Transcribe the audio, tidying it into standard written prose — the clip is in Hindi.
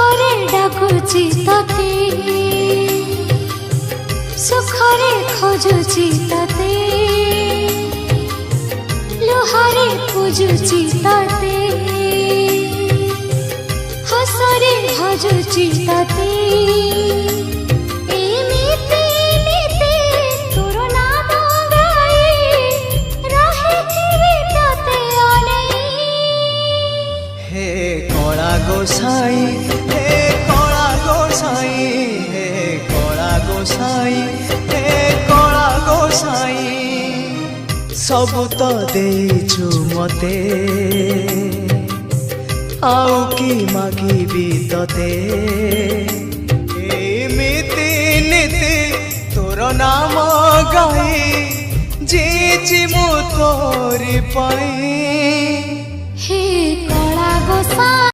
दुखरे डाकुची तते सुखरे खोजुची तते लुहारे पूजुची तते हसरे भजुची तते गोसाई हे कला गोसाई हे कला गोसाई हे कला गोसाई सब तो देचु मते आउ की मागिबी तते एमिति नीति तोर नाम गाई जीची मु तोरी पाई हे कला गोसाई।